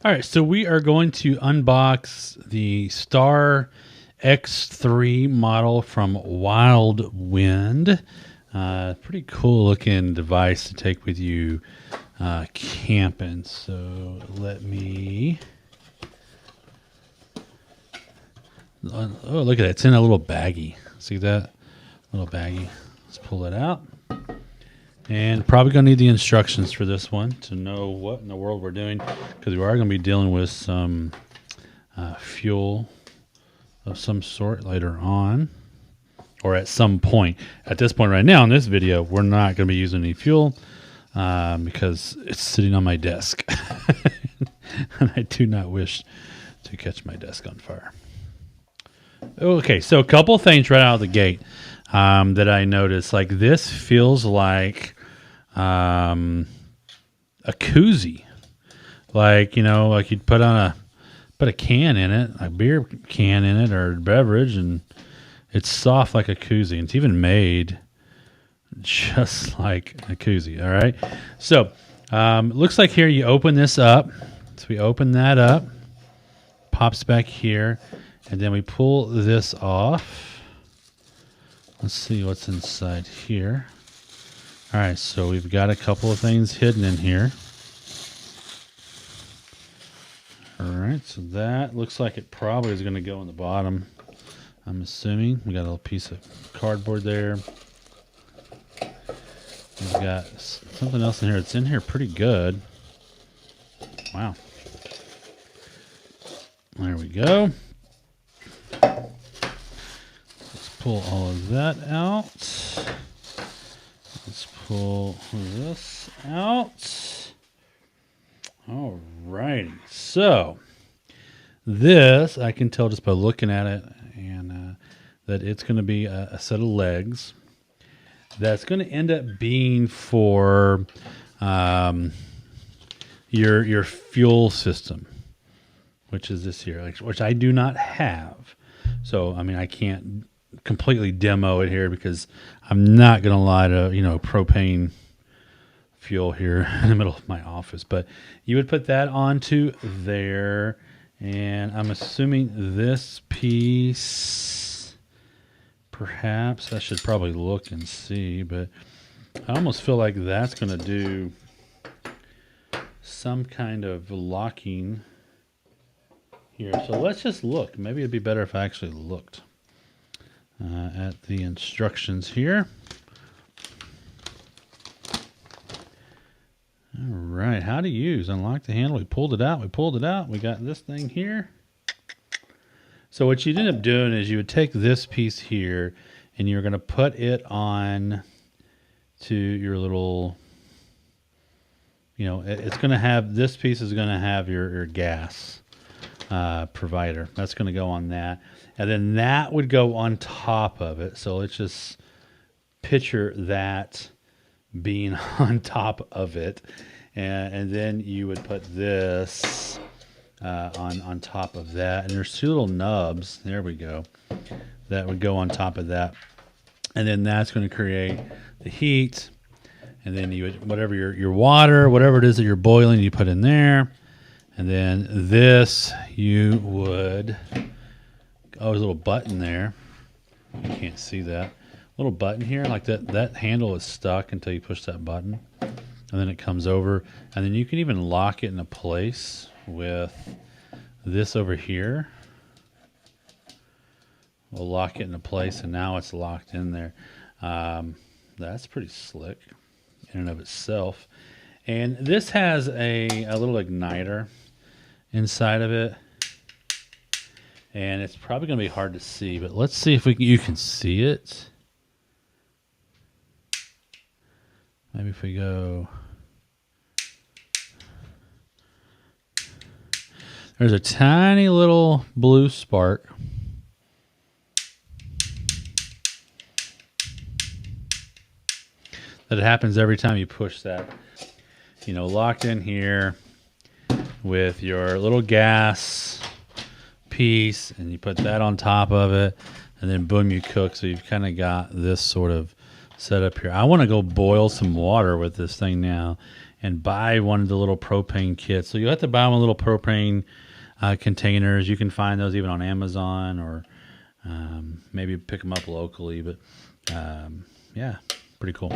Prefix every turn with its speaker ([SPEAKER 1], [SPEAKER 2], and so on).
[SPEAKER 1] All right, so we are going to unbox the Star X3 model from Wild Wind. Pretty cool looking device to take with you camping. So let me... Oh, look at that. It's in a little baggie. See that? Little baggie. Let's pull it out. And probably going to need the instructions for this one to know what in the world we're doing, because we are going to be dealing with some fuel of some sort later on, or at some point. At this point right now in this video, we're not going to be using any fuel because it's sitting on my desk. And I do not wish to catch my desk on fire. Okay, so a couple things right out of the gate that I noticed. Like, this feels like a koozie, like, you know, like you'd put a can in it, a beer can in it, or a beverage, and it's soft like a koozie. And it's even made just like a koozie. All right, so it looks like here you open this up. So we open that up, pops back here, and then we pull this off. Let's see what's inside here. All right, so we've got a couple of things hidden in here. All right, so that looks like it probably is going to go in the bottom, I'm assuming. We got a little piece of cardboard there. We've got something else in here. It's in here pretty good. Wow. There we go. Let's pull all of that out. Let's pull this out. All righty. So this, I can tell just by looking at it, and that it's going to be a set of legs that's going to end up being for your fuel system, which is this here, which I do not have. So, I mean, I can't completely demo it here because I'm not going to lie to, you know, propane fuel here in the middle of my office. But you would put that onto there, and I'm assuming this piece, perhaps, I should probably look and see, but I almost feel like that's going to do some kind of locking here. So let's just look. Maybe it'd be better if I actually looked at the instructions here. All right, how to use. Unlock the handle. We pulled it out. We pulled it out. We got this thing here. So what you'd end up doing is you would take this piece here, and you're going to put it on to your little, you know, it's going to have, this piece is going to have your gas provider. That's going to go on that. And then that would go on top of it. So let's just picture that being on top of it. And then you would put this on top of that. And there's two little nubs. There we go. That would go on top of that. And then that's going to create the heat. And then you would, whatever your water, whatever it is that you're boiling, you put in there. And then this, you would, oh, there's a little button there. You can't see that. Little button here, like that handle is stuck until you push that button. And then it comes over. And then you can even lock it into place with this over here. We'll lock it into place, and now it's locked in there. That's pretty slick in and of itself. And this has a little igniter inside of it, and it's probably going to be hard to see, but let's see if you can see it. Maybe if we go, there's a tiny little blue spark. That happens every time you push that, you know, locked in here with your little gas piece, and you put that on top of it, and then boom, you cook. So you've kind of got this sort of set up here. I want to go boil some water with this thing now and buy one of the little propane kits. So you have to buy one of the little propane containers. You can find those even on Amazon, or maybe pick them up locally. But yeah, pretty cool.